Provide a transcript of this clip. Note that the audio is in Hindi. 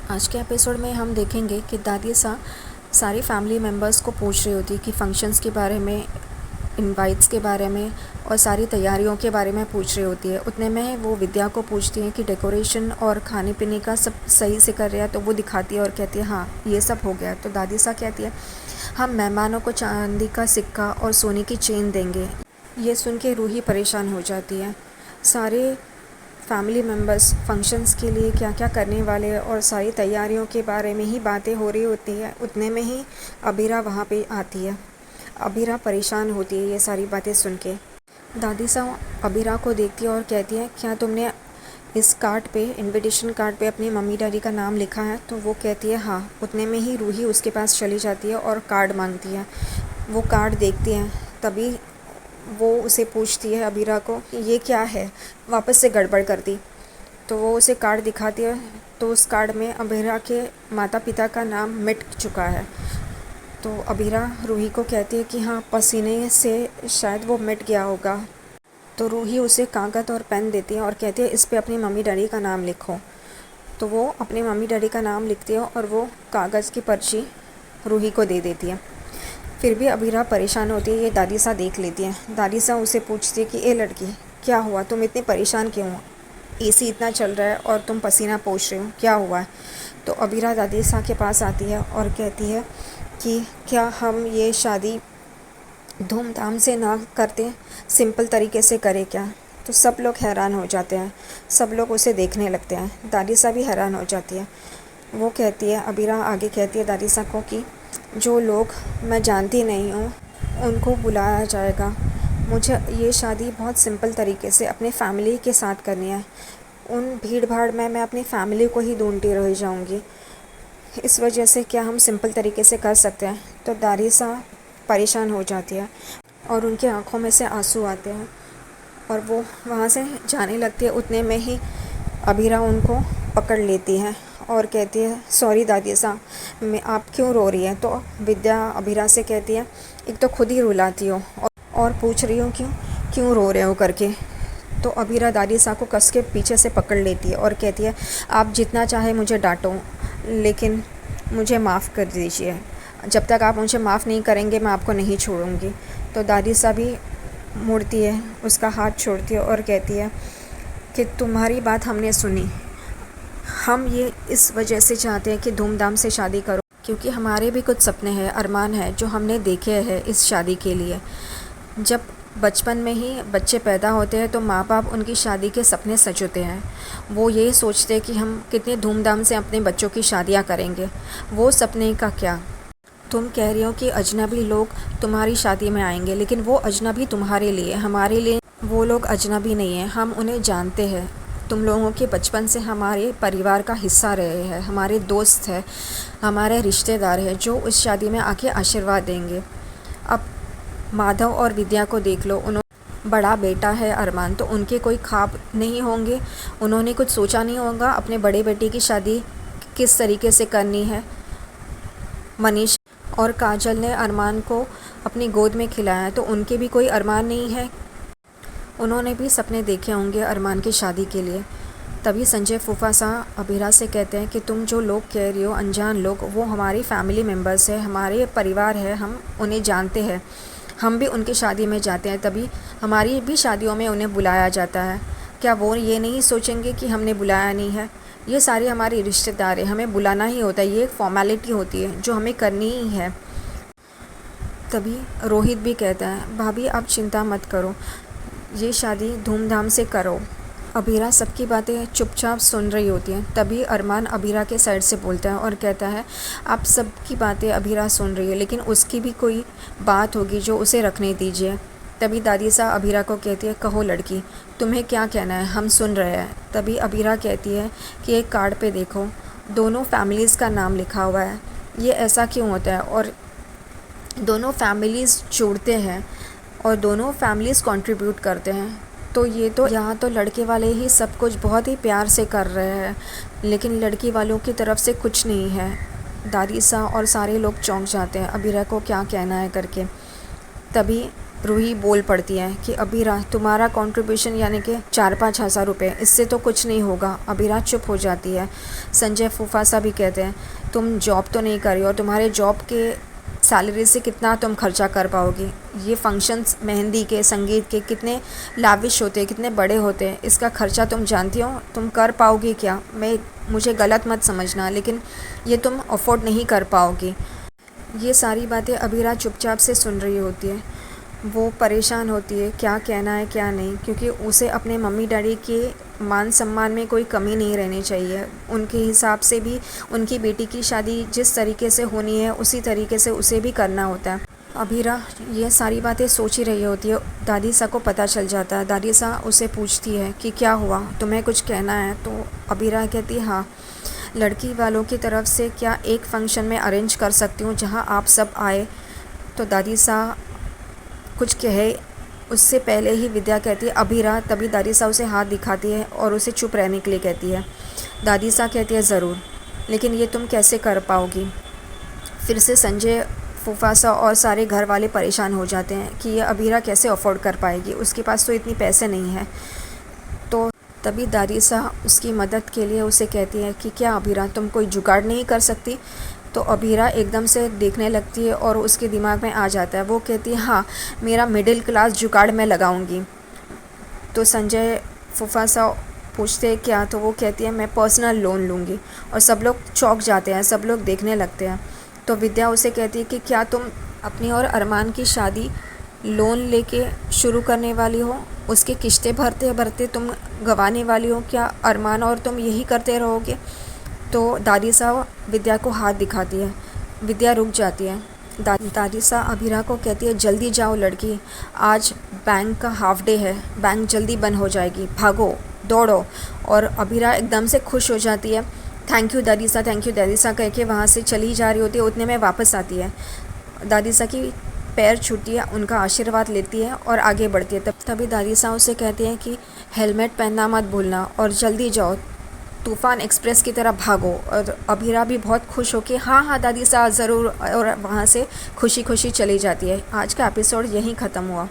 आज के एपिसोड में हम देखेंगे कि दादी सारी फैमिली मेम्बर्स को पूछ रही होती है कि फंक्शंस के बारे में, इनवाइट्स के बारे में और सारी तैयारियों के बारे में पूछ रही होती है। उतने में वो विद्या को पूछती हैं कि डेकोरेशन और खाने पीने का सब सही से कर रहा है, तो वो दिखाती है और कहती है हाँ ये सब हो गया। तो दादी कहती है हम मेहमानों को चांदी का सिक्का और सोने की चेन देंगे। ये सुन के रूही परेशान हो जाती है। सारे फैमिली मेम्बर्स फंक्शंस के लिए क्या क्या करने वाले हैं और सारी तैयारियों के बारे में ही बातें हो रही होती है। उतने में ही अबीरा वहाँ पे आती है। अबीरा परेशान होती है ये सारी बातें सुन के। दादी अबीरा को देखती है और कहती है क्या तुमने इस कार्ड पे, इनविटेशन कार्ड पे अपनी मम्मी डैडी का नाम लिखा है? तो वो कहती है हाँ। उतने में ही रूही उसके पास चली जाती है और कार्ड मांगती है। वो कार्ड देखती है, तभी वो उसे पूछती है अबीरा को कि ये क्या है, वापस से गड़बड़ कर दी। तो वो उसे कार्ड दिखाती है, तो उस कार्ड में अबीरा के माता पिता का नाम मिट चुका है। तो अबीरा रूही को कहती है कि हाँ पसीने से शायद वो मिट गया होगा। तो रूही उसे कागज़ और पेन देती है और कहती है इस पे अपनी मम्मी डैडी का नाम लिखो। तो वो अपनी मम्मी डैडी का नाम लिखती है और वो कागज़ की पर्ची रूही को दे देती है। फिर भी अबीरा परेशान होती है। ये दादी देख लेती है। दादी उसे पूछती है कि ए लड़की, क्या हुआ, तुम इतनी परेशान क्यों हो? एसी इतना चल रहा है और तुम पसीना पोंछ रही हो, क्या हुआ है? तो अबीरा दादी के पास आती है और कहती है कि क्या हम ये शादी धूमधाम से ना करते, सिंपल तरीके से करें क्या? तो सब लोग हैरान हो जाते हैं। सब लोग उसे देखने लगते हैं। दादी भी हैरान हो जाती है। वो कहती है, अबीरा आगे कहती है दादी को कि जो लोग मैं जानती नहीं हूँ उनको बुलाया जाएगा। मुझे ये शादी बहुत सिंपल तरीके से अपने फैमिली के साथ करनी है। उन भीड़ भाड़ में मैं अपनी फैमिली को ही ढूंढती रह जाऊँगी। इस वजह से क्या हम सिंपल तरीके से कर सकते हैं? तो दादी परेशान हो जाती है और उनकी आँखों में से आंसू आते हैं और वो वहाँ से जाने लगती है। उतने में ही अबीरा उनको पकड़ लेती है और कहती है सॉरी दादी मैं, आप क्यों रो रही हैं? तो विद्या अबीरा से कहती है एक तो खुद ही रुलाती हो और पूछ रही हो क्यों क्यों रो रहे हो करके। तो अबीरा दादी को कस के पीछे से पकड़ लेती है और कहती है आप जितना चाहे मुझे डांटो, लेकिन मुझे माफ़ कर दीजिए। जब तक आप मुझे माफ़ नहीं करेंगे मैं आपको नहीं छोड़ूंगी। तो दादी भी मुड़ती है, उसका हाथ छोड़ती है और कहती है कि तुम्हारी बात हमने सुनी। हम ये इस वजह से चाहते हैं कि धूमधाम से शादी करो, क्योंकि हमारे भी कुछ सपने हैं, अरमान है जो हमने देखे हैं इस शादी के लिए। जब बचपन में ही बच्चे पैदा होते हैं तो माँ बाप उनकी शादी के सपने सजोते हैं। वो ये सोचते हैं कि हम कितने धूमधाम से अपने बच्चों की शादियाँ करेंगे। वो सपने का क्या? तुम कह रही हो कि अजनबी लोग तुम्हारी शादी में आएंगे, लेकिन वो अजनबी तुम्हारे लिए, हमारे लिए वो लोग अजनबी नहीं हैं। हम उन्हें जानते हैं। तुम लोगों के बचपन से हमारे परिवार का हिस्सा रहे हैं, हमारे दोस्त हैं, हमारे रिश्तेदार हैं जो इस शादी में आके आशीर्वाद देंगे। अब माधव और विद्या को देख लो, उन्होंने बड़ा बेटा है अरमान, तो उनके कोई ख्वाब नहीं होंगे? उन्होंने कुछ सोचा नहीं होगा अपने बड़े बेटे की शादी किस तरीके से करनी है? मनीष और काजल ने अरमान को अपनी गोद में खिलाया है, तो उनके भी कोई अरमान नहीं है? उन्होंने भी सपने देखे होंगे अरमान की शादी के लिए। तभी संजय फूफा अबीरा से कहते हैं कि तुम जो लोग कह रही हो अनजान लोग, वो हमारी फैमिली मेम्बर्स है, हमारे परिवार है, हम उन्हें जानते हैं। हम भी उनकी शादी में जाते हैं, तभी हमारी भी शादियों में उन्हें बुलाया जाता है। क्या वो ये नहीं सोचेंगे कि हमने बुलाया नहीं है? ये सारे हमारे रिश्तेदार हैं, हमें बुलाना ही होता है, ये एक फॉर्मेलिटी होती है जो हमें करनी ही है। तभी रोहित भी कहता है भाभी आप चिंता मत करो, ये शादी धूमधाम से करो। अबीरा सबकी बातें चुपचाप सुन रही होती हैं। तभी अरमान अबीरा के साइड से बोलता है और कहता है आप सबकी बातें अबीरा सुन रही है, लेकिन उसकी भी कोई बात होगी जो उसे रखने दीजिए। तभी दादी अबीरा को कहती है कहो लड़की, तुम्हें क्या कहना है, हम सुन रहे हैं। तभी अबीरा कहती है कि एक कार्ड पे देखो, दोनों फैमिलीज़ का नाम लिखा हुआ है। ये ऐसा क्यों होता है? और दोनों फैमिलीज़ जुड़ते हैं और दोनों फैमिलीज़ कंट्रीब्यूट करते हैं। तो ये तो यहाँ तो लड़के वाले ही सब कुछ बहुत ही प्यार से कर रहे हैं, लेकिन लड़की वालों की तरफ से कुछ नहीं है। दादी और सारे लोग चौंक जाते हैं अबीरा को क्या कहना है करके। तभी रूही बोल पड़ती है कि अबीरा तुम्हारा कंट्रीब्यूशन यानी कि 4-5 हज़ार रुपये, इससे तो कुछ नहीं होगा। अबीरा चुप हो जाती है। संजय फूफासा भी कहते हैं तुम जॉब तो नहीं कर रही और तुम्हारे जॉब के सैलरी से कितना तुम खर्चा कर पाओगी। ये फंक्शंस मेहंदी के, संगीत के कितने लाविश होते हैं, कितने बड़े होते हैं, इसका खर्चा तुम जानती हो, तुम कर पाओगी क्या? मुझे गलत मत समझना, लेकिन ये तुम अफोर्ड नहीं कर पाओगी। ये सारी बातें अबीरा चुपचाप से सुन रही होती है। वो परेशान होती है क्या कहना है क्या नहीं, क्योंकि उसे अपने मम्मी डैडी के मान सम्मान में कोई कमी नहीं रहनी चाहिए। उनके हिसाब से भी उनकी बेटी की शादी जिस तरीके से होनी है उसी तरीके से उसे भी करना होता है। अबीरा ये सारी बातें सोच ही रही होती है। दादी सा को पता चल जाता है। दादी सा उसे पूछती है कि क्या हुआ, तुम्हें कुछ कहना है? तो अबीरा कहती है हाँ, लड़की वालों की तरफ से क्या एक फ़ंक्शन में अरेंज कर सकती हूँ जहाँ आप सब आए? तो दादी सा कुछ कहे उससे पहले ही विद्या कहती है अबीरा, तभी दादी सा उसे हाथ दिखाती है और उसे चुप रहने के लिए कहती है। दादी सा कहती है ज़रूर, लेकिन ये तुम कैसे कर पाओगी? फिर से संजय फूफासा और सारे घर वाले परेशान हो जाते हैं कि ये अबीरा कैसे अफोर्ड कर पाएगी, उसके पास तो इतनी पैसे नहीं है। तो तभी दादी सा उसकी मदद के लिए उसे कहती है कि क्या अबीरा तुम कोई जुगाड़ नहीं कर सकती? तो अबीरा एकदम से देखने लगती है और उसके दिमाग में आ जाता है। वो कहती है हाँ, मेरा मिडिल क्लास जुगाड़ मैं लगाऊंगी। तो संजय फूफासा पूछते हैं क्या? तो वो कहती है मैं पर्सनल लोन लूँगी। और सब लोग चौंक जाते हैं, सब लोग देखने लगते हैं। तो विद्या उसे कहती है कि क्या तुम अपनी और अरमान की शादी लोन लेके शुरू करने वाली हो? उसकी किश्तें भरते भरते तुम गंवाने वाली हो क्या? अरमान और तुम यही करते रहोगे? तो दादी साहब विद्या को हाथ दिखाती है। विद्या रुक जाती है। दादी सा अबीरा को कहती है जल्दी जाओ लड़की, आज बैंक का हाफ डे है, बैंक जल्दी बंद हो जाएगी, भागो दौड़ो। और अबीरा एकदम से खुश हो जाती है। थैंक यू दादी सा, थैंक यू दादी सा कह के वहाँ से चली जा रही होती है। उतने में वापस आती है। दादी सा की पैर छूती है, उनका आशीर्वाद लेती है और आगे बढ़ती है। तभी दादी सा उसे कहती हैं कि हेलमेट पहनना मत भूलना और जल्दी जाओ, तूफ़ान एक्सप्रेस की तरह भागो। और अबीरा भी बहुत खुश होकर हाँ हाँ दादी साहब ज़रूर, और वहाँ से खुशी खुशी चली जाती है। आज का एपिसोड यहीं ख़त्म हुआ।